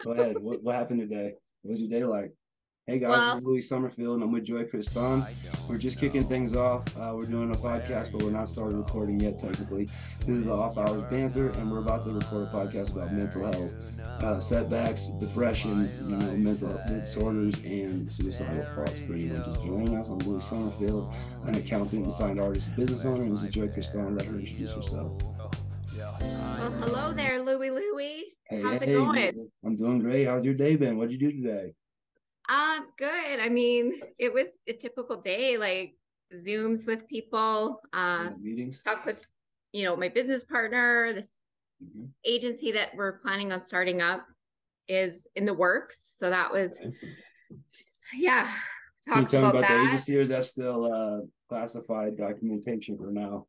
Go ahead. What happened today? What was your day like? Hey guys, this Well, is Louie Summerfield, and I'm with Kriston. We're just kicking things off. We're doing a podcast, but we're not started recording yet. Technically, this is the off hours banter, and we're about to record a podcast about mental health, setbacks, depression, mental health disorders, and suicidal thoughts. For anyone just joining us, I'm Louie Summerfield, an accountant and signed artist, business owner, and this is Kriston. Let her introduce herself. well, hello there, Louie. Hey, How's it hey, going? I'm doing great. How's your day been? What'd you do today? Good. I mean, it was a typical day, like Zooms with people, Meetings? talk with, my business partner. This Mhm. agency that we're planning on starting up is in the works. So that was, Okay. yeah, Can you talks tell me about about the that. agency, or is that still classified documentation for now?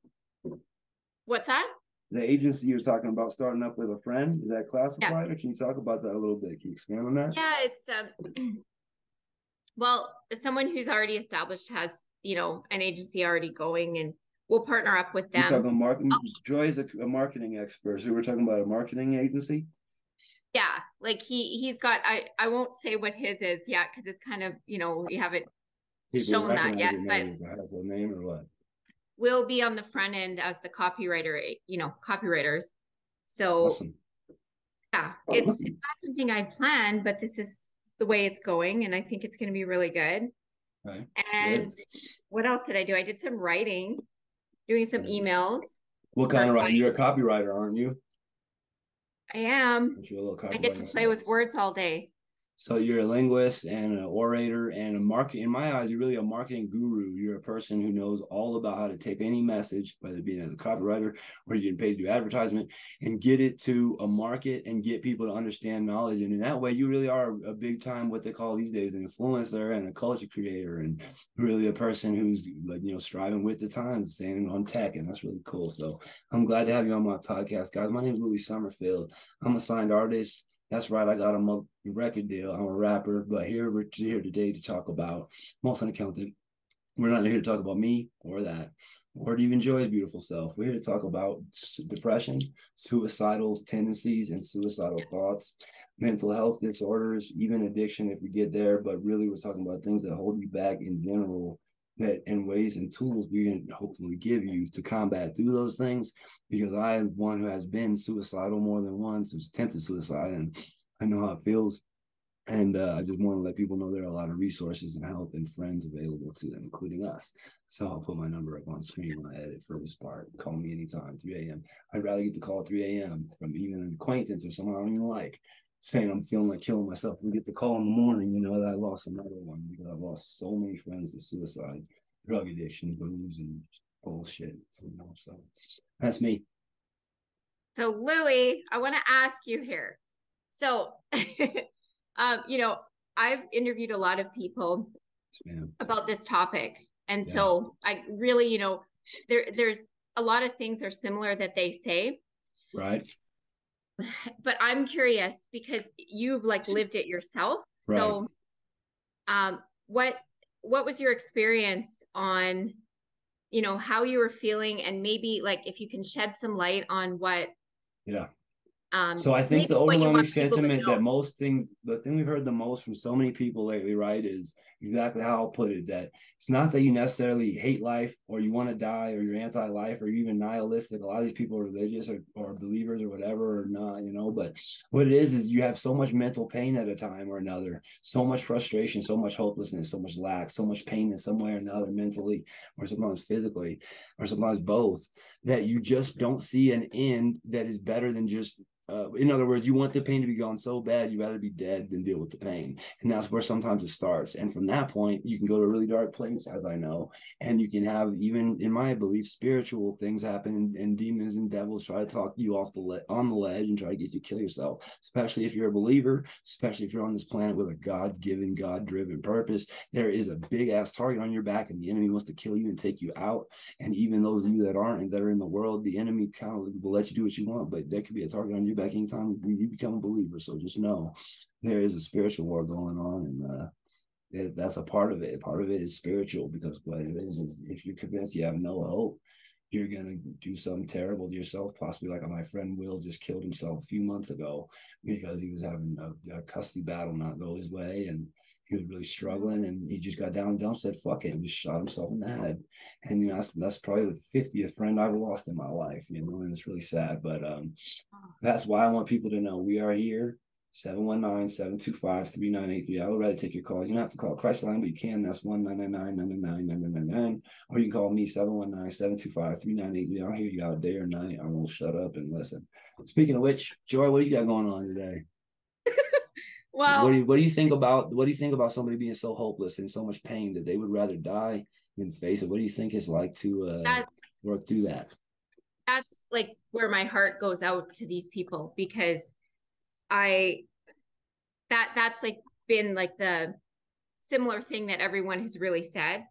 What's that? The agency you're talking about starting up with a friend, is that Yeah. classified, or can you talk about that a little bit? Can you expand on that? Yeah, it's well, someone who's already established has, an agency already going and we'll partner up with You're them. talking marketing. Joy is a marketing expert, so we're talking about a marketing agency. Yeah, like he's got I won't say what his is yet because it's kind of, we haven't People shown that recognize yet, it, but maybe, is a household name or what? we'll be on the front end as the copywriter, copywriters. So Awesome. yeah, it's not something I planned, but this is the way it's going, and I think it's going to be really good. Okay. And Good. what else did I do? I did some writing, doing some emails What for kind a of client. writing? You're a copywriter, aren't you? I am. Aren't you a little I get to copywriting play stuff? with words all day. So you're a linguist and an orator and a market. In my eyes, you're really a marketing guru. You're a person who knows all about how to take any message, whether it be as a copywriter or you're getting paid to do advertisement, and get it to a market and get people to understand knowledge. And in that way, you really are a big time, what they call these days, an influencer and a culture creator, and really a person who's like, striving with the times, standing on tech. And that's really cool. So I'm glad to have you on my podcast, guys. My name is Louie Summerfield. I'm a signed artist. That's right. I got a record deal. I'm a rapper, but we're here today to talk about most unaccounted. We're not here to talk about me or that, or to even Joy's beautiful self. We're here to talk about depression, suicidal tendencies and suicidal thoughts, mental health disorders, even addiction if we get there. But really, we're talking about things that hold you back in general, that and ways and tools we can hopefully give you to combat through those things, because I am one who has been suicidal more than once, who's attempted suicide, and I know how it feels. And I just want to let people know there are a lot of resources and help and friends available to them, including us. So I'll put my number up on screen when I edit for this part. Call me anytime, 3 a.m. I'd rather get the call at 3 a.m. from even an acquaintance or someone I don't even like, saying I'm feeling like killing myself, and get the call in the morning, that I lost another one, because I've lost so many friends to suicide, drug addiction, booze, and bullshit. So that's me. So Louie, I want to ask you here. So, um, you know, I've interviewed a lot of people Man. about this topic, and Yeah. so I really, there's a lot of things are similar that they say, Right. but I'm curious because you've like lived it yourself. Right. So, um, what was your experience on, how you were feeling, and maybe like if you can shed some light on what Yeah. So I think maybe the what you overwhelming want people to sentiment know. that the thing we've heard the most from so many people lately, right, is exactly how I'll put it, that it's not that you necessarily hate life or you want to die or you're anti-life or you're even nihilistic. A lot of these people are religious or believers or whatever or not, but what it is you have so much mental pain at a time or another, so much frustration, so much hopelessness, so much lack, so much pain in some way or another, mentally or sometimes physically or sometimes both, that you just don't see an end that is better than just in other words, you want the pain to be gone so bad, you'd rather be dead than deal with the pain. And that's where sometimes it starts. And from that point, you can go to a really dark place, as I know. And you can have, even in my belief, spiritual things happen, and demons and devils try to talk you off on the ledge and try to get you to kill yourself, especially if you're a believer, especially if you're on this planet with a God-given, God-driven purpose. There is a big-ass target on your back, and the enemy wants to kill you and take you out. And even those of you that aren't and that are in the world, the enemy kind of will let you do what you want, but there could be a target on your back anytime you become a believer. So just know there is a spiritual war going on, and that's a part of it. Part of it is spiritual, because what it is if you're convinced you have no hope, you're going to do something terrible to yourself, possibly like my friend Will just killed himself a few months ago because he was having a custody battle not go his way, and he was really struggling, and he just got down and said fuck it, and just shot himself in the head. And that's probably the 50th friend I've lost in my life, and it's really sad. But that's why I want people to know we are here. 719-725-3983. I would rather take your call. You don't have to call Christ line, but you can. That's 1-999-999-9999. Or you can call me 719-725-3983. I'll hear you out day or night. I won't shut up and listen. Speaking of which, Joy, what do you got going on today? Well, what do you think about somebody being so hopeless and so much pain that they would rather die than face it? What do you think it's like to work through that? That's like where my heart goes out to these people, because that's like been like the similar thing that everyone has really said,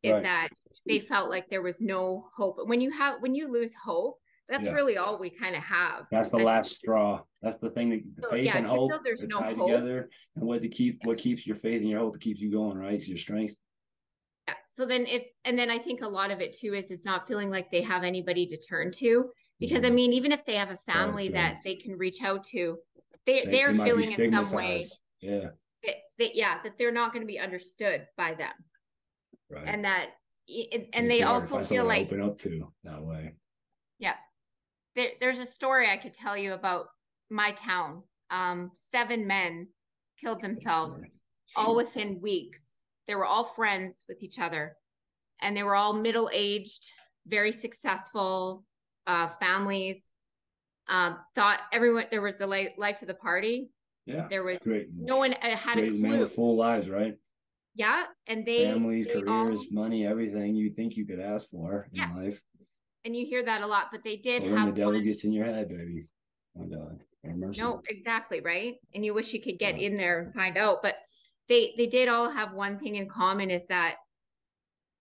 is Right. that they felt like there was no hope. When you lose hope, that's really all we kind of have. That's the last straw. That's the thing that faith and if you hope feel there's are no tied hope together. And what keeps your faith and your hope, it keeps you going, right? It's your strength. Yeah. So then I think a lot of it too is not feeling like they have anybody to turn to, because I mean, even if they have a family that they can reach out to, they're might be feeling in some way Yeah. that they're not going to be understood by them. Right. And that and they also feel like open up to that way. Yeah. There's a story I could tell you about my town. 7 men killed themselves all within weeks. They were all friends with each other, and they were all middle-aged, very successful families. Thought everyone, there was the life of the party. Yeah. There was no one had a clue. Men with full lives, right? Yeah. And families, careers, money, everything you think you could ask for in life. And you hear that a lot, but they did when the devil gets in your head, baby. My God. No, exactly, right? And you wish you could get in there and find out. But they did all have one thing in common, is that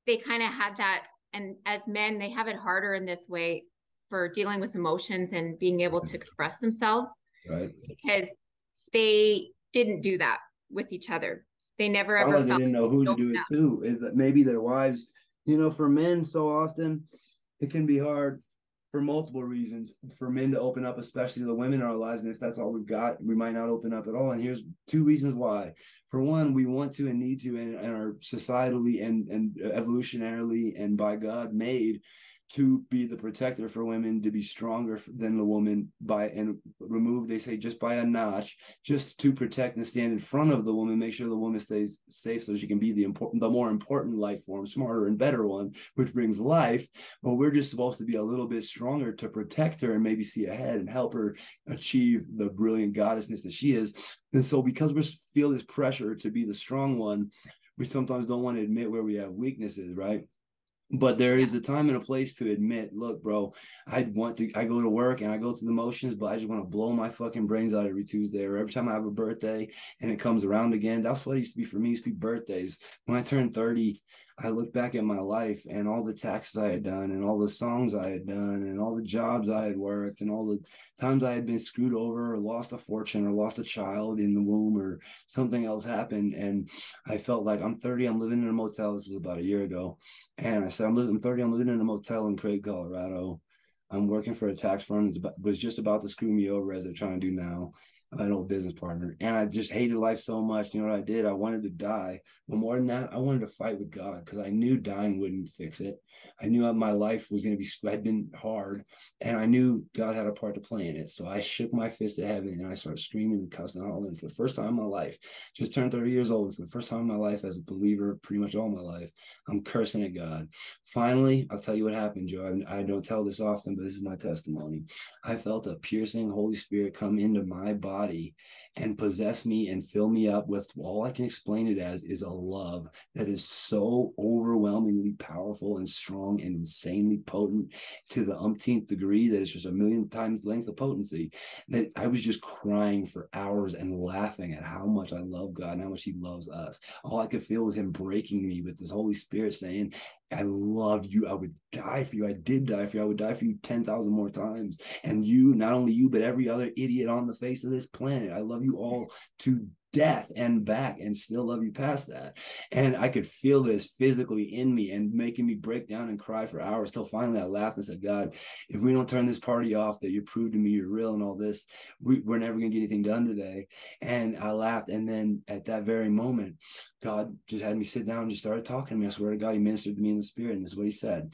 they kind of had that, and as men, they have it harder in this way for dealing with emotions and being able to express themselves. Right. Because they didn't do that with each other. They never ever felt they didn't know who to do it to. Maybe their wives, for men, so often it can be hard for multiple reasons for men to open up, especially the women in our lives. And if that's all we've got, we might not open up at all. And here's 2 reasons why. For one, we want to and need to, and are societally and evolutionarily and by God made to be the protector for women, to be stronger than the woman and remove, they say, just by a notch, just to protect and stand in front of the woman, make sure the woman stays safe so she can be the more important life form, smarter and better one, which brings life. But we're just supposed to be a little bit stronger to protect her and maybe see ahead and help her achieve the brilliant goddessness that she is. And so because we feel this pressure to be the strong one, we sometimes don't want to admit where we have weaknesses, right? But there is a time and a place to admit, look, bro, I go to work and I go through the motions, but I just want to blow my fucking brains out every Tuesday or every time I have a birthday and it comes around again. That's what it used to be for me. It used to be birthdays. When I turned 30, I look back at my life and all the taxes I had done and all the songs I had done and all the jobs I had worked and all the times I had been screwed over or lost a fortune or lost a child in the womb or something else happened. And I felt like I'm 30, I'm living in a motel. This was about a year ago. And I said, I'm 30, I'm living in a motel in Craig, Colorado. I'm working for a tax firm that was just about to screw me over, as they're trying to do now, an old business partner. And I just hated life so much. You know what I did? I wanted to die. But more than that, I wanted to fight with God, because I knew dying wouldn't fix it. I knew my life was going to had been hard, and I knew God had a part to play in it. So I shook my fist at heaven and I started screaming and cussing all in for the first time in my life. Just turned 30 years old. For the first time in my life as a believer, pretty much all my life, I'm cursing at God. Finally, I'll tell you what happened, Joe. I don't tell this often, but this is my testimony. I felt a piercing Holy Spirit come into my body and possess me and fill me up with, all I can explain it as is a love that is so overwhelmingly powerful and strong and insanely potent to the umpteenth degree that it's just a million times length of potency, that I was just crying for hours and laughing at how much I love God and how much he loves us. All I could feel was him breaking me with this Holy Spirit saying, I love you. I would die for you. I did die for you. I would die for you 10,000 more times. And you, not only you, but every other idiot on the face of this planet. I love you all to death and back and still love you past that. And I could feel this physically in me and making me break down and cry for hours, till finally I laughed and said, God, if we don't turn this party off, that you proved to me you're real and all this, we're never going to get anything done today. And I laughed. And then at that very moment, God just had me sit down and just started talking to me. I swear to God, he ministered to me in the spirit. And this is what he said.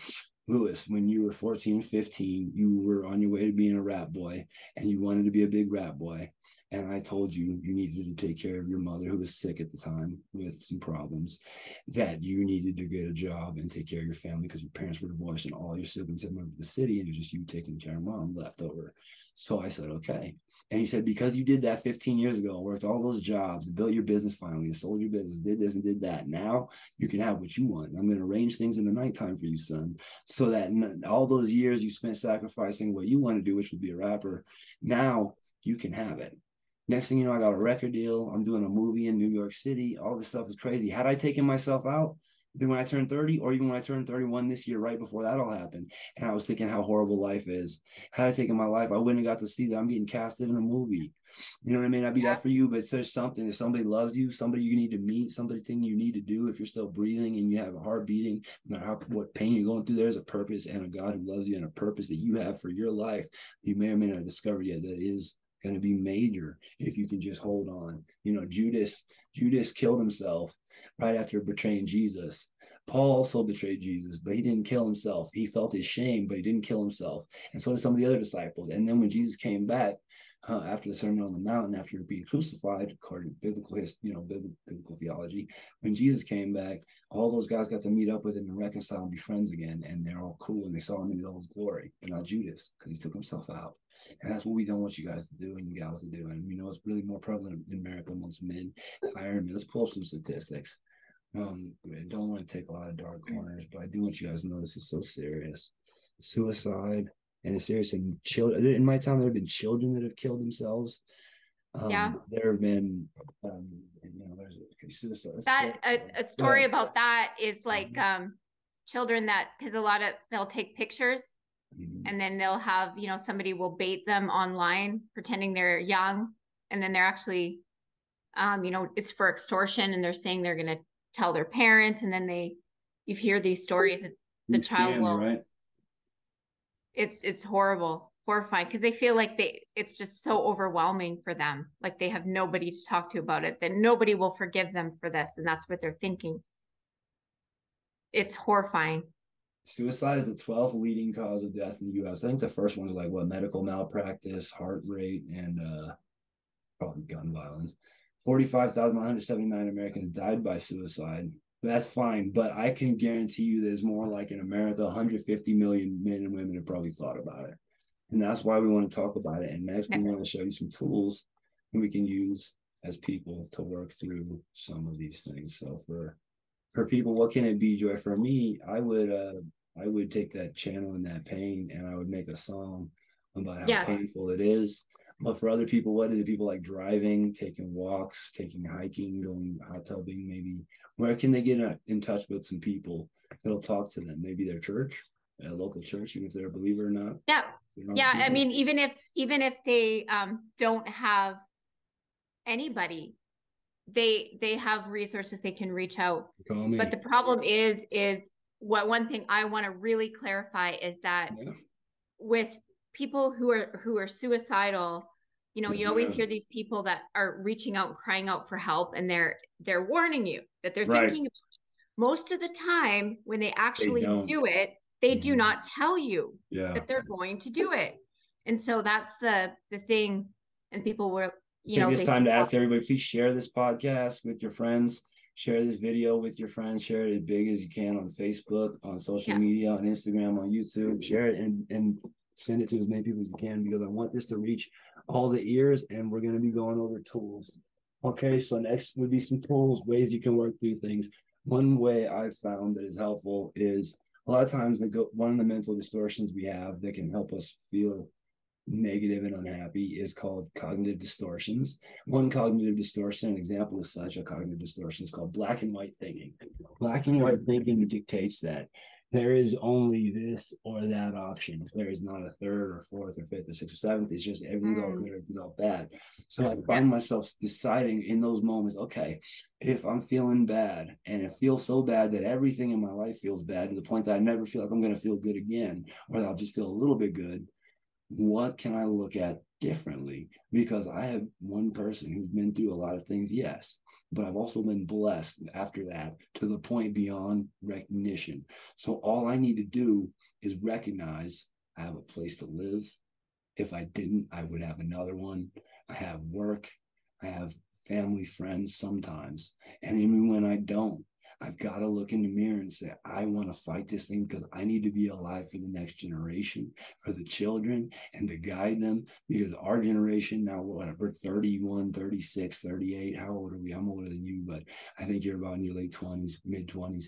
Louis, when you were 14, 15, you were on your way to being a rap boy, and you wanted to be a big rap boy. And I told you needed to take care of your mother, who was sick at the time with some problems, that you needed to get a job and take care of your family because your parents were divorced and all your siblings had moved to the city, and it was just you taking care of mom left over. So I said, okay. And he said, because you did that 15 years ago, worked all those jobs, built your business finally, and sold your business, did this and did that, now you can have what you want. I'm going to arrange things in the nighttime for you, son, so that all those years you spent sacrificing what you want to do, which would be a rapper, now you can have it. Next thing you know, I got a record deal. I'm doing a movie in New York City. All this stuff is crazy. Had I taken myself out, then when I turned 30, or even when I turned 31 this year, right before that all happened, and I was thinking how horrible life is, had I taken my life, I wouldn't have got to see that I'm getting casted in a movie. You know what I mean? I'd be that for you, but there's something. If somebody loves you, somebody you need to meet, somebody thing you need to do, if you're still breathing and you have a heart beating, no matter what pain you're going through, there's a purpose and a God who loves you and a purpose that you have for your life you may or may not have discovered yet that is going to be major if you can just hold on. You know, Judas killed himself right after betraying Jesus. Paul also betrayed Jesus, but he didn't kill himself. He felt his shame, but he didn't kill himself. And so did some of the other disciples. And then when Jesus came back after the Sermon on the Mount, after being crucified, according to biblical theology, when Jesus came back, all those guys got to meet up with him and reconcile and be friends again. And they're all cool and they saw him in all his glory, but not Judas, because he took himself out. And that's what we don't want you guys to do and you gals to do. And we know it's really more prevalent in America amongst men. It's higher. Let's pull up some statistics. I don't want to take a lot of dark corners, but I do want you guys to know this is so serious. Suicide, and it's serious. And children in my town, there have been children that have killed themselves. There have been, there's suicide. A story about that is like children that, because they'll take pictures. Mm-hmm. And then they'll have, somebody will bait them online pretending they're young. And then they're actually, it's for extortion. And they're saying they're going to tell their parents. And then you hear these stories that the child will, right? It's horrible, horrifying, because they feel like it's just so overwhelming for them. Like they have nobody to talk to about it, that nobody will forgive them for this. And that's what they're thinking. It's horrifying. Suicide is the 12th leading cause of death in the U.S. I think the first one is like medical malpractice, heart rate, and probably gun violence. 45,179 Americans died by suicide. That's fine, but I can guarantee you there's more, like in America, 150 million men and women have probably thought about it. And that's why we want to talk about it. And next, we want to show you some tools that we can use as people to work through some of these things. So for people, what can it be, Joy? For me, I would take that channel and that pain, and I would make a song about how painful it is. But for other people, what is it? People like driving, taking walks, taking hiking, going hot tubbing, maybe. Where can they get in touch with some people that'll talk to them? Maybe their church, a local church, even if they're a believer or not. Yeah. Yeah. I mean, even if they don't have anybody, they have resources they can reach out. But the problem is one thing I want to really clarify is that with people who are suicidal, you always hear these people that are reaching out and crying out for help, and they're warning you that they're thinking about it. Most of the time when they actually do it, they do not tell you that they're going to do it. And so that's the thing. And people were, take this time to ask everybody, please share this podcast with your friends. Share this video with your friends. Share it as big as you can on Facebook, on social media, on Instagram, on YouTube. Share it and send it to as many people as you can, because I want this to reach all the ears, and we're going to be going over tools. Okay, so next would be some tools, ways you can work through things. One way I've found that is helpful is a lot of times one of the mental distortions we have that can help us feel negative and unhappy is called cognitive distortions. One cognitive distortion, an example of such a cognitive distortion, is called black and white thinking. Black and white thinking dictates that there is only this or that option. There is not a third or fourth or fifth or sixth or seventh. It's just everything's all good, everything's all bad. So I find myself deciding in those moments, okay, if I'm feeling bad and it feels so bad that everything in my life feels bad to the point that I never feel like I'm going to feel good again, or that I'll just feel a little bit good, what can I look at differently? Because I have one person who's been through a lot of things, yes, but I've also been blessed after that to the point beyond recognition. So all I need to do is recognize I have a place to live. If I didn't, I would have another one. I have work. I have family, friends sometimes. And even when I don't, I've got to look in the mirror and say, I want to fight this thing because I need to be alive for the next generation, for the children, and to guide them. Because our generation now, we're 31, 36, 38. How old are we? I'm older than you, but I think you're about in your late 20s, mid 20s.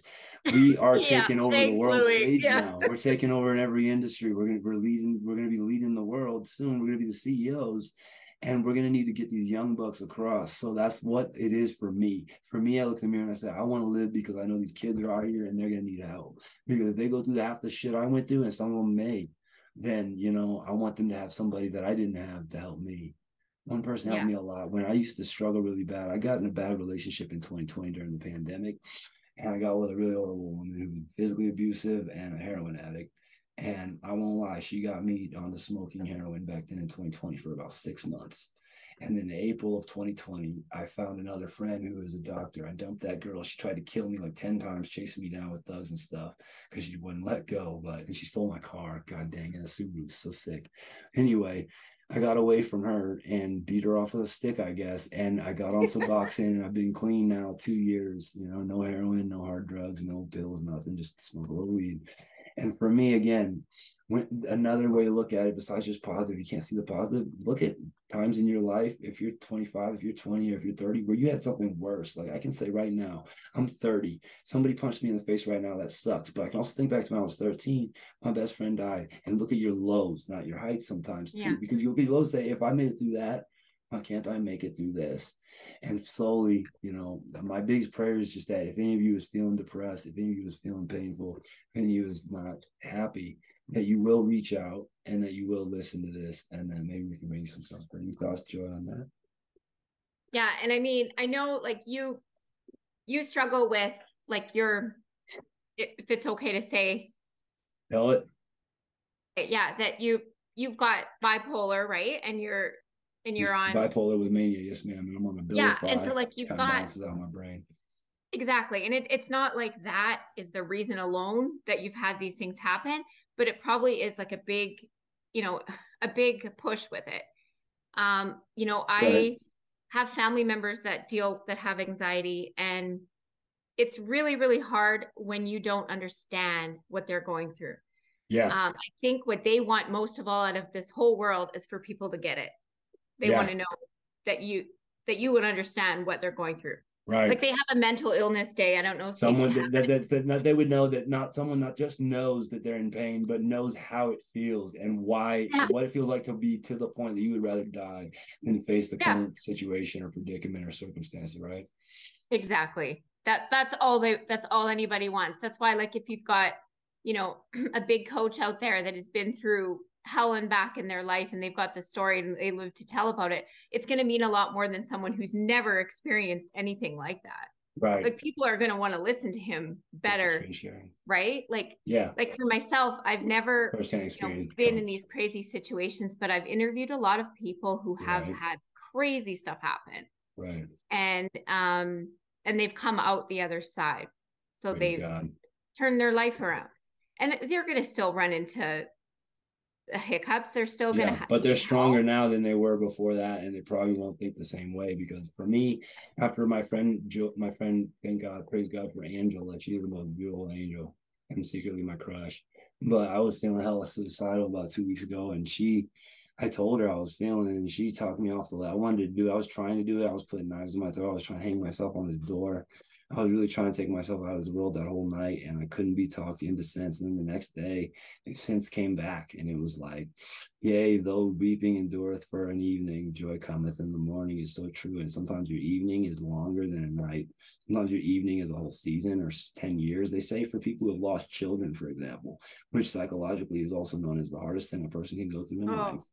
We are taking over the world stage now. We're taking over in every industry. We're going to be leading the world soon. We're going to be the CEOs. And we're going to need to get these young bucks across. So that's what it is for me. For me, I look in the mirror and I say, I want to live because I know these kids are out here and they're going to need help. Because if they go through half the shit I went through, and some of them may, then, I want them to have somebody that I didn't have to help me. One person helped me a lot. When I used to struggle really bad, I got in a bad relationship in 2020 during the pandemic. And I got with a really horrible woman who was physically abusive and a heroin addict. And I won't lie, she got me on the smoking heroin back then in 2020 for about 6 months. And then in April of 2020, I found another friend who was a doctor. I dumped that girl. She tried to kill me like 10 times, chasing me down with thugs and stuff because she wouldn't let go. And she stole my car. God dang it, the Subaru was so sick. Anyway, I got away from her and beat her off with a stick, I guess. And I got on Suboxone and I've been clean now 2 years. No heroin, no hard drugs, no pills, nothing, just smoke a little weed. And for me, again, another way to look at it, besides just positive, you can't see the positive. Look at times in your life, if you're 25, if you're 20, or if you're 30, where you had something worse. Like I can say right now, I'm 30. Somebody punched me in the face right now. That sucks. But I can also think back to when I was 13, my best friend died. And look at your lows, not your heights sometimes too. Because you'll be low, say, if I made it through that, why can't I make it through this? And slowly, my biggest prayer is just that if any of you is feeling depressed, if any of you is feeling painful, if any of you is not happy, that you will reach out and that you will listen to this, and then maybe we can bring some stuff. Any thoughts, Joy, on that? Yeah. And I mean, I know like you struggle with like if it's okay to say, tell it. Yeah, that you've got bipolar, right? And you're on bipolar with mania, yes, ma'am. And I'm on a bill 5. And so like you've got balances out my brain. Exactly. And it's not like that is the reason alone that you've had these things happen, but it probably is like a big push with it. I have family members that have anxiety, and it's really, really hard when you don't understand what they're going through. Yeah. I think what they want most of all out of this whole world is for people to get it. They want to know that you would understand what they're going through. Right. Like they have a mental illness day. I don't know if someone that they would know that someone not just knows that they're in pain, but knows how it feels and why, what it feels like to be to the point that you would rather die than face the current situation or predicament or circumstances, right? Exactly. That's all anybody wants. That's why, like, if you've got, a big coach out there that has been through hell and back in their life and they've got the story and they live to tell about it, it's going to mean a lot more than someone who's never experienced anything like that. Right. Like people are going to want to listen to him better. Right. Like for myself, I've never been in these crazy situations, but I've interviewed a lot of people who have had crazy stuff happen. Right. And they've come out the other side. So they've turned their life around. And they're going to still run into hiccups. They're still going to have, but they're stronger now than they were before that, and they probably won't think the same way. Because for me, after my friend, thank God, praise God for Angel, that she's the most beautiful angel and secretly my crush. But I was feeling hella suicidal about 2 weeks ago, and I told her I was feeling it, and she talked me off the ledge. I wanted to do it. I was trying to do it. I was putting knives in my throat. I was trying to hang myself on this door. I was really trying to take myself out of this world that whole night, and I couldn't be talked into sense. And then the next day, the sense came back, and it was like, yea, though weeping endureth for an evening, joy cometh in the morning is so true. And sometimes your evening is longer than a night. Sometimes your evening is a whole season or 10 years. They say for people who have lost children, for example, which psychologically is also known as the hardest thing a person can go through in life.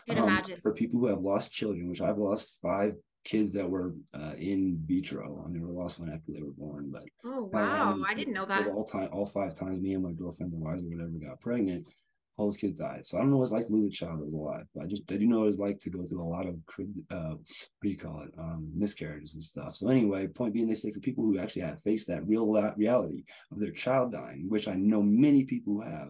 I can imagine. For people who have lost children, which I've lost 5 kids that were in vitro. I never lost one after they were born, but oh wow, I didn't know that. All 5 times me and my girlfriend, the wives or whatever, got pregnant. All those kids died. So I don't know what it's like to lose a child that was alive, but I do know what it's like to go through a lot of miscarriages and stuff. So anyway, point being, they say for people who actually have faced that real reality of their child dying, which I know many people who have,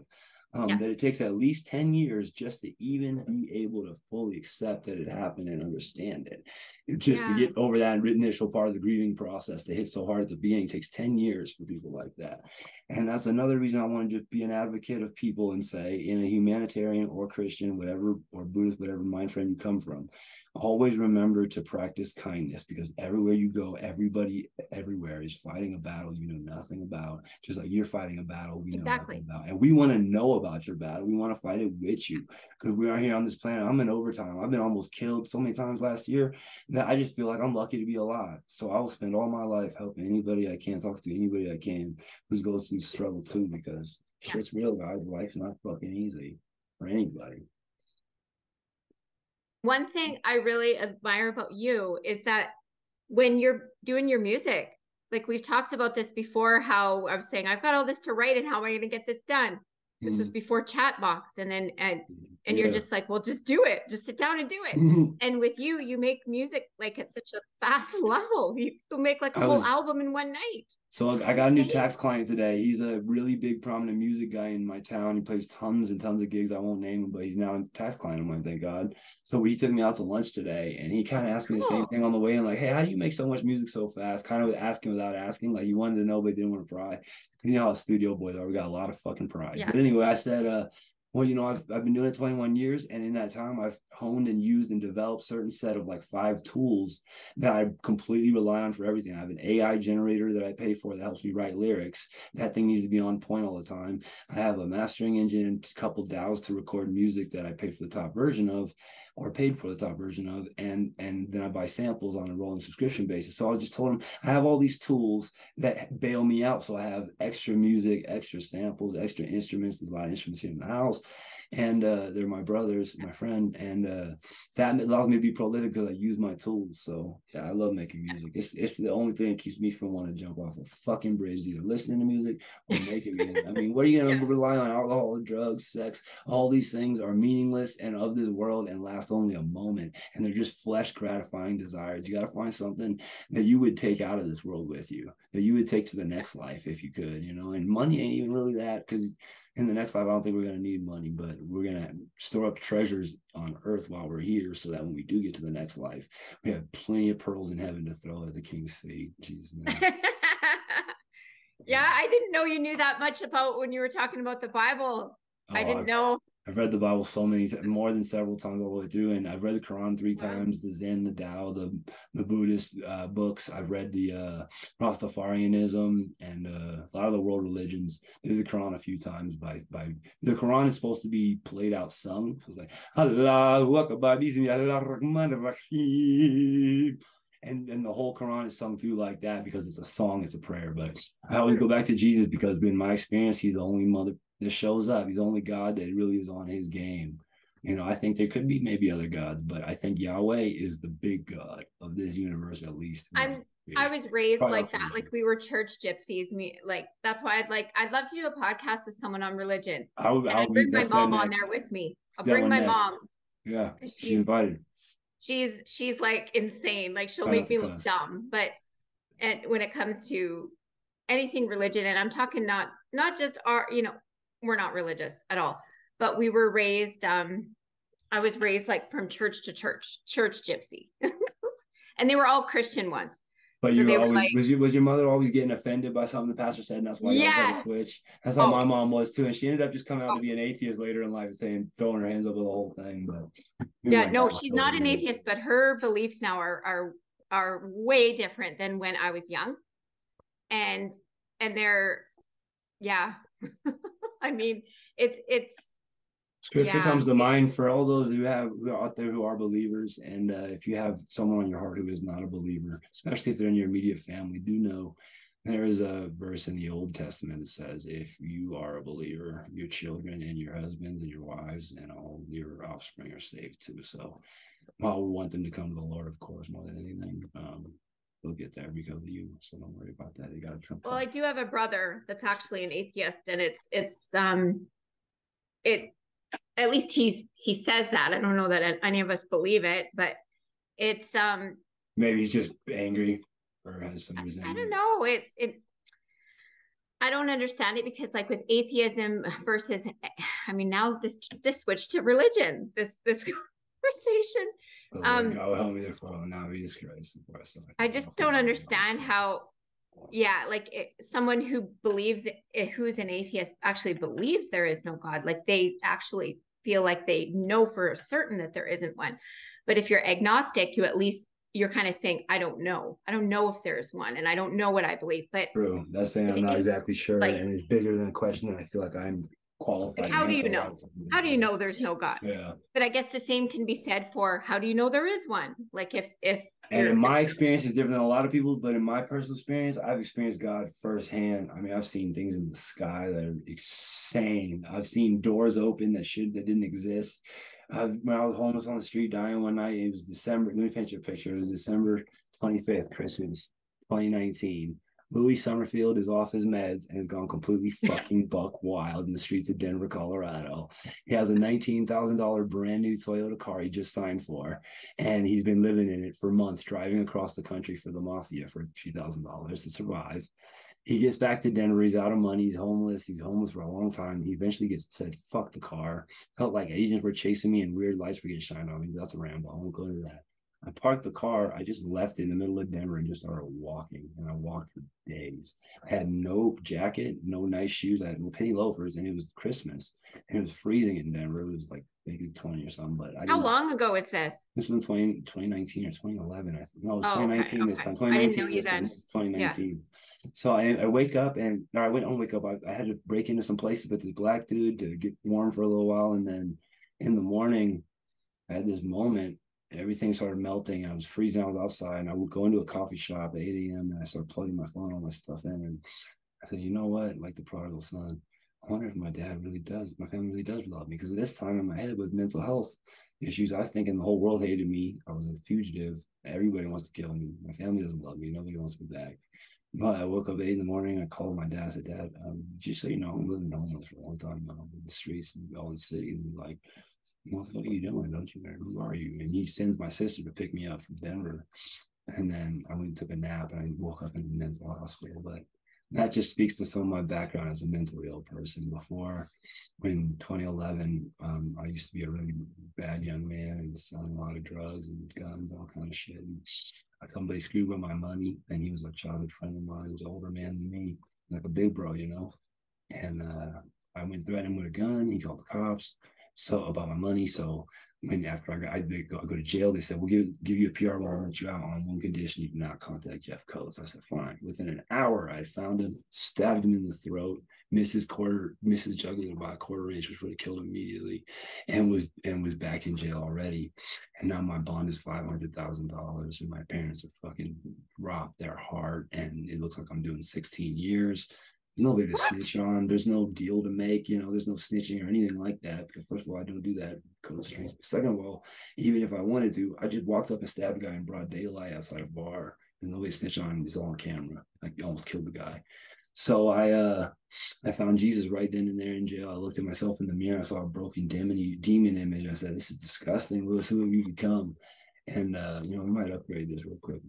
that it takes at least 10 years just to even be able to fully accept that it happened and understand it. Just to get over that initial part of the grieving process that hits so hard at the beginning takes 10 years for people like that. And that's another reason I want to just be an advocate of people and say, in a humanitarian or Christian, whatever, or Buddhist, whatever mind frame you come from, always remember to practice kindness, because everywhere you go, everybody everywhere is fighting a battle you know nothing about, just like you're fighting a battle we know nothing about. And we want to know about your battle. We want to fight it with you, because we are here on this planet. I'm in overtime. I've been almost killed so many times last year that I just feel like I'm lucky to be alive. So I will spend all my life helping anybody I can, talk to anybody I can who goes through struggle too, because it's real, guys. Life's not fucking easy for anybody. One thing I really admire about you is that when you're doing your music, like we've talked about this before, how I was saying, I've got all this to write and how am I going to get this done? This was before Chatbox. And you're just like, well, just do it. Just sit down and do it. And with you, you make music like at such a fast level. You make like a whole album in one night. So I got a new tax client today. He's a really big, prominent music guy in my town. He plays tons and tons of gigs. I won't name him, but he's now a tax client of mine, thank God. So he took me out to lunch today, and he kind of asked me the same thing on the way in, like, hey, how do you make so much music so fast? Kind of asking without asking, like he wanted to know, but didn't want to pry. You know how studio boys are. We got a lot of fucking pride. Yeah. But anyway, I said, well, you know, I've been doing it 21 years, and in that time, I've honed and used and developed certain set of like 5 tools that I completely rely on for everything. I have an AI generator that I pay for that helps me write lyrics. That thing needs to be on point all the time. I have a mastering engine and a couple DAWs to record music that I pay for the top version of, or paid for the top version of, and then I buy samples on a rolling subscription basis. So I just told him I have all these tools that bail me out. So I have extra music, extra samples, extra instruments. There's a lot of instruments here in the house. And they're my brothers, my friend, and that allows me to be prolific because I use my tools. So yeah, I love making music. It's the only thing that keeps me from wanting to jump off a fucking bridge, either listening to music or making music. I mean, what are you gonna rely on? Alcohol, drugs, sex, all these things are meaningless and of this world and last only a moment, and they're just flesh gratifying desires. You got to find something that you would take out of this world with you, that you would take to the next life if you could, you know. And money ain't even really that, because in the next life, I don't think we're going to need money, but we're going to store up treasures on earth while we're here, so that when we do get to the next life, we have plenty of pearls in heaven to throw at the king's feet. Jesus. Yeah, I didn't know you knew that much about when you were talking about the Bible. I didn't know. I've read the Bible so many, more than several times all the way through, and I've read the Quran 3 times, the Zen, the Tao, the Buddhist books. I've read the Rastafarianism and a lot of the world religions. Did the Quran a few times. By the Quran is supposed to be played out sung, so it's like Allahu Akbar, Bismillah Rahman Rahim. And the whole Quran is sung through like that because it's a song, it's a prayer. But I always go back to Jesus because in my experience, he's the only mother that shows up. He's the only God that really is on his game. You know, I think there could be maybe other gods, but I think Yahweh is the big God of this universe, at least. I was raised like that. Like we were church gypsies. Like that's why I'd love to do a podcast with someone on religion. I'd bring my mom on there with me. I'll bring my mom. Yeah, she's invited. She's like insane. Like she'll make me look dumb. But when it comes to anything religion, and I'm talking not just our, you know, we're not religious at all, but we were raised, I was raised like from church to church gypsy. And they were all Christian ones. But you were always, like, was your mother always getting offended by something the pastor said, and that's why you always had to switch? That's how my mom was too, and she ended up just coming out to be an atheist later in life and saying, throwing her hands over the whole thing. But yeah, no, she's not an atheist, but her beliefs now are way different than when I was young. and they're, yeah. I mean, it's Scripture yeah. comes to mind for all those who are out there who are believers. And if you have someone on your heart who is not a believer, especially if they're in your immediate family, do know there is a verse in the Old Testament that says, if you are a believer, your children and your husbands and your wives and all your offspring are saved too. So while we want them to come to the Lord, of course, more than anything, they'll get there because of you. So don't worry about that. They got a trump. Well, I do have a brother that's actually an atheist, and it at least he says that. I don't know that any of us believe it, but it's maybe he's just angry or has some resentment. I don't know. I don't understand it, because like with atheism versus, I mean, now this switch to religion, this conversation. God help me there for now. Jesus Christ. I just don't understand how, yeah, like someone who believes, who's an atheist actually believes there is no God. Like they actually feel like they know for certain that there isn't one. But if you're agnostic, you at least, you're kind of saying, I don't know if there is one, and I don't know what I believe. But true, that's saying I'm not exactly sure, like, and it's bigger than a question that I feel like I'm qualified. How do you know? How do you know there's no God? Yeah. But I guess the same can be said for, how do you know there is one? Like if and in my experience is different than a lot of people, but in my personal experience, I've experienced God firsthand. I mean, I've seen things in the sky that are insane. I've seen doors open that didn't exist. When I was homeless on the street dying one night, it was December. Let me paint you a picture. It was December 25th, Christmas 2019. Louie Summerfield is off his meds and has gone completely fucking buck wild in the streets of Denver, Colorado. He has a $19,000 brand new Toyota car he just signed for, and he's been living in it for months, driving across the country for the mafia for $2,000 to survive. He gets back to Denver. He's out of money. He's homeless. He's homeless for a long time. He eventually said, fuck the car. Felt like agents were chasing me and weird lights were getting shined on me. That's a ramble. I won't go to that. I parked the car. I just left it in the middle of Denver and just started walking. And I walked for days. I had no jacket, no nice shoes. I had no penny loafers, and it was Christmas. And it was freezing in Denver. It was like maybe 20 or something. But how long ago is this? This was 2019 or 2011. I think. No, it was 2019 this time. 2019 I didn't know this you time. then. This is 2019. Yeah. So I wake up and I wouldn't wake up. I had to break into some places with this black dude to get warm for a little while. And then in the morning, I had this moment. Everything started melting. I was freezing. I was outside, and I would go into a coffee shop at 8 a.m. and I started plugging my phone, all my stuff in. And I said, you know what? Like the prodigal son, I wonder if my family really does love me. Because at this time in my head with mental health issues, I was thinking the whole world hated me. I was a fugitive. Everybody wants to kill me. My family doesn't love me. Nobody wants me back. But I woke up at 8 in the morning. I called my dad. I said, Dad, just so you know, I'm living homeless for a long time now in the streets and all in the city. And like, what the fuck are you doing? Don't you know? Who are you? And he sends my sister to pick me up from Denver. And then I went and took a nap and I woke up in the mental hospital. But that just speaks to some of my background as a mentally ill person. Before, in 2011, I used to be a really bad young man and selling a lot of drugs and guns, all kind of shit. And somebody screwed with my money, and he was a childhood friend of mine. He was an older man than me, like a big bro, you know. And I went threatened him with a gun. He called the cops about my money. So when after I go to jail, they said, we'll give you a PR warrant, you out on one condition: you do not contact Jeff Coates. I said, fine. Within an hour, I found him, stabbed him in the throat, missed his jugular by a quarter inch, which would have killed him immediately, and was back in jail already. And now my bond is $500,000, and my parents are fucking robbed their heart, and it looks like I'm doing 16 years. Nobody to snitch on. There's no deal to make. There's no snitching or anything like that. Because first of all, I don't do that code streets. But second of all, even if I wanted to, I just walked up and stabbed a guy in broad daylight outside a bar, and nobody snitched on him. He's all on camera. Like, almost killed the guy. So I found Jesus right then and there in jail. I looked at myself in the mirror. I saw a broken demon image. I said, "This is disgusting, Lewis. Who have you become?" And we might upgrade this real quick.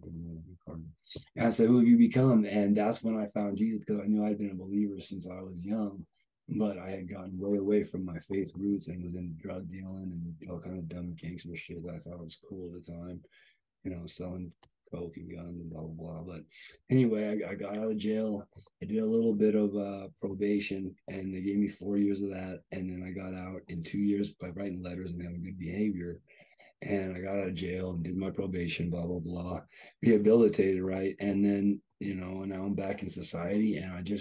I said, "Who have you become?" And that's when I found Jesus, because I knew I'd been a believer since I was young, but I had gotten way away from my faith roots and was in drug dealing and all kind of dumb gangster shit that I thought was cool at the time. Selling coke and guns and blah blah blah. But anyway, I got out of jail. I did a little bit of probation, and they gave me 4 years of that. And then I got out in 2 years by writing letters and having good behavior. And I got out of jail and did my probation, blah, blah, blah, rehabilitated, right? And then and now I'm back in society. And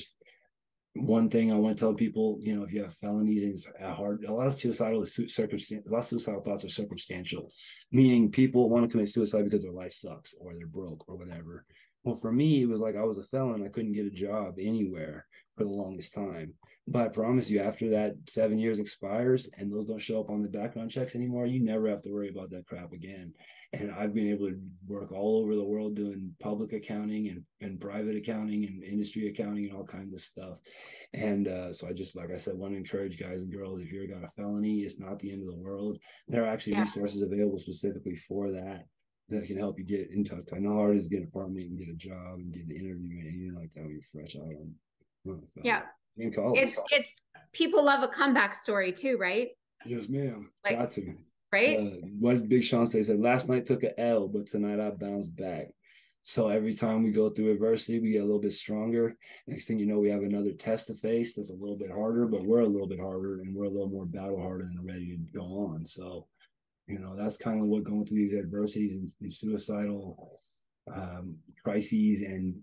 one thing I want to tell people, if you have felonies, it's hard. A lot of suicidal thoughts are circumstantial, meaning people want to commit suicide because their life sucks or they're broke or whatever. Well, for me, it was like I was a felon. I couldn't get a job anywhere for the longest time. But I promise you, after that 7 years expires and those don't show up on the background checks anymore, you never have to worry about that crap again. And I've been able to work all over the world doing public accounting and private accounting and industry accounting and all kinds of stuff. And so I just, like I said, want to encourage guys and girls, if you've got a felony, it's not the end of the world. There are actually resources available specifically for that can help you get in touch. I know how hard it is to get an apartment and get a job and get an interview and anything like that when you're fresh out in college. It's people love a comeback story too, right? Yes, ma'am. Got to. Right? What Big Sean said, last night took an L, but tonight I bounced back. So every time we go through adversity, we get a little bit stronger. Next thing you know, we have another test to face that's a little bit harder, but we're a little bit harder and we're a little more battle hardened and ready to go on. So, that's kind of what going through these adversities and these suicidal crises and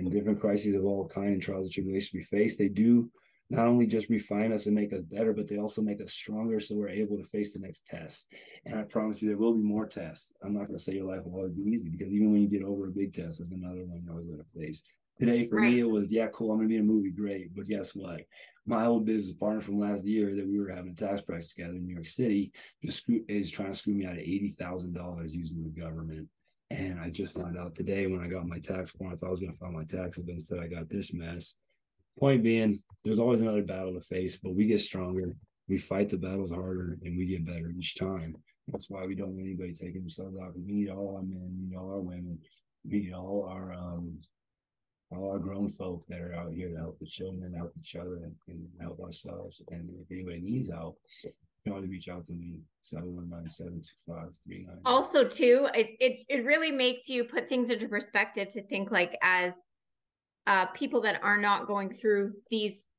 different crises of all kind and trials and tribulations we face, they do not only just refine us and make us better, but they also make us stronger so we're able to face the next test. And I promise you, there will be more tests. I'm not going to say your life will always be easy, because even when you get over a big test, there's another one you're always going to face. Today, for me, it was, cool, I'm going to be in a movie, great. But guess what? My old business partner from last year that we were having a tax practice together in New York City is trying to screw me out of $80,000 using the government. And I just found out today when I got my tax form, I thought I was going to file my taxes, but instead I got this mess. Point being, there's always another battle to face, but we get stronger. We fight the battles harder, and we get better each time. That's why we don't want anybody taking themselves out. We need all our men, we need all our women, we need all our grown folk that are out here to help the children, help each other, and help ourselves. And if anybody needs help, you can always reach out to me, 719-725-39. Also, too, it really makes you put things into perspective to think, like, as people that are not going through these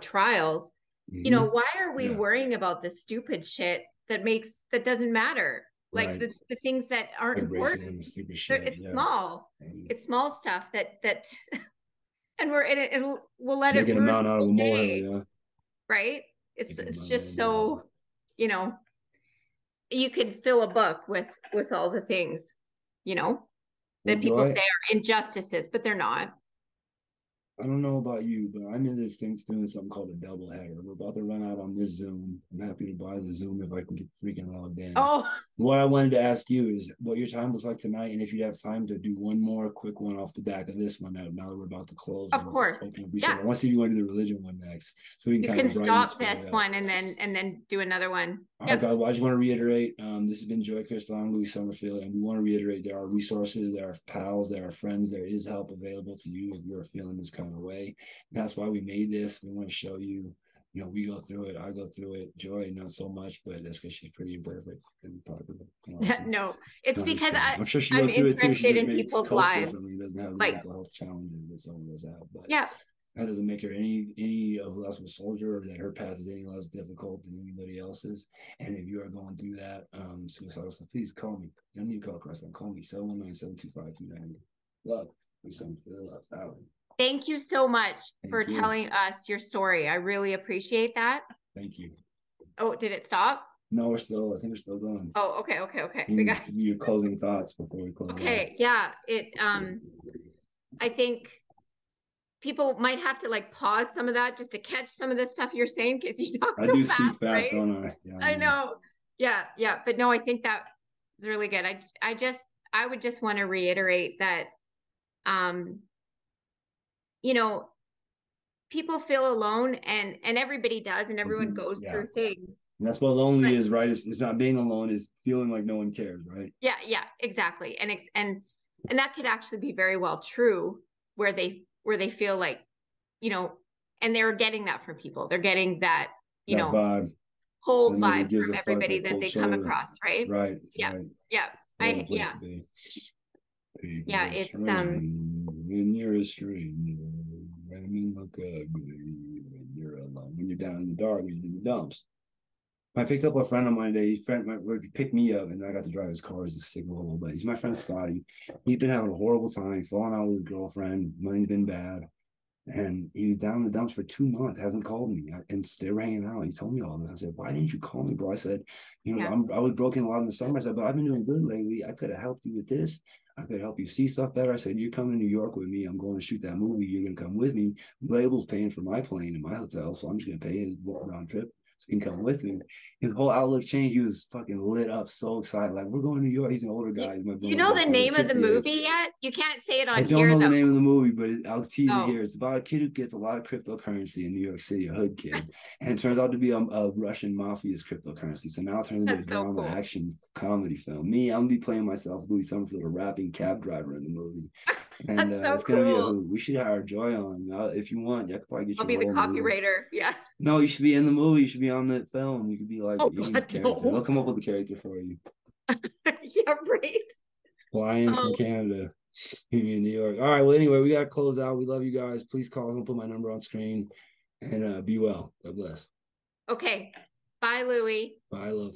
trials, why are we worrying about the stupid shit that doesn't matter? Like the things that aren't important. Stupid shit. It's small. It's small stuff that and we'll let it ruin a mountain out of a molehill, right? It's just so, you could fill a book with all the things, that people say are injustices, but they're not. I don't know about you, but I'm in this thing doing something called a double header. We're about to run out on this Zoom. I'm happy to buy the Zoom if I can get freaking logged in. Oh, what I wanted to ask you is what your time looks like tonight, and if you have time to do one more quick one off the back of this one. Now that we're about to close, of course. Yeah. I want to see if you want to do the religion one next, so we can stop this one and then do another one. All right, guys. Well, I just want to reiterate, this has been Kristin Louie Summerfield, and we want to reiterate there are resources, there are pals, there are friends, there is help available to you if you're feeling this kind of way. And that's why we made this. We want to show you, we go through it. I go through it. Joy, not so much, but that's because she's pretty imperfect. And probably, no, it's because I'm sure she goes through it too. She's interested in people's lives. Doesn't have the mental health challenges that some of us have. But that doesn't make her any of less of a soldier, or that her path is any less difficult than anybody else's. And if you are going through that suicidal stuff, please call me. You don't need to call Kriston. Call me 719-725-39. Love. Thank you so much for telling us your story. I really appreciate that. Thank you. Oh, did it stop? No, I think we're still going. Oh, okay. We got your closing thoughts before we close. Okay, yeah. I think people might have to pause some of that just to catch some of the stuff you're saying, because you talk so fast. I do speak fast, right? Don't I? Yeah, I know. Yeah. But no, I think that is really good. I would just want to reiterate that, people feel alone, and everybody does, and everyone goes through things. And that's what lonely is, right? It's not being alone, is feeling like no one cares, right? Yeah, exactly. And that could actually be very well true, where they feel like, and they're getting that from people. They're getting that, vibe, cold vibe from everybody that they come across, right? Right. Yeah. Right. Yeah. It's when you're a stranger, look ugly when you're alone. When you're down in the dark, you're in the dumps. I picked up a friend on Monday. His friend picked me up, and I got to drive his car as a signal. But he's my friend Scotty. He's been having a horrible time, falling out with his girlfriend. Money's been bad, and he was down in the dumps for 2 months. Hasn't called me, and they were hanging out. He told me all this. I said, "Why didn't you call me, bro?" I said, Yeah. I was broken a lot in the summer." I said, "But I've been doing good lately. I could have helped you with this. I could help you see stuff better." I said, "You're coming to New York with me. I'm going to shoot that movie. You're going to come with me. Label's paying for my plane and my hotel, so I'm just going to pay his round trip." So he can come with me. His whole outlook changed. He was fucking lit up, so excited. Like, we're going to New York. He's an older guy. He's You my know best the friend. name He's of the 58. movie yet? You can't say it I on don't here know the though. name of the movie, but I'll tease it Oh, here. It's about a kid who gets a lot of cryptocurrency in New York City, a hood kid, and it turns out to be a Russian mafia's cryptocurrency. So now it turns into a that's so drama cool. action comedy film. Me, I'm gonna be playing myself, Louie Summerfield, a rapping cab driver in the movie, and That's so it's gonna be a cool. hoot. We should hire Joy on. If you want, I could probably get I'll your be the role in the movie. copywriter. Yeah. No, you should be in the movie. You should be on the film. You could be like Oh you can be God, the character. They'll no. come up with a character for you. Yeah, right. Fly in from Um, Canada. In New York. All right. Well, anyway, we got to close out. We love you guys. Please call. I'm going to put my number on screen and be well. God bless. okay. Bye, Louie. Bye. Love.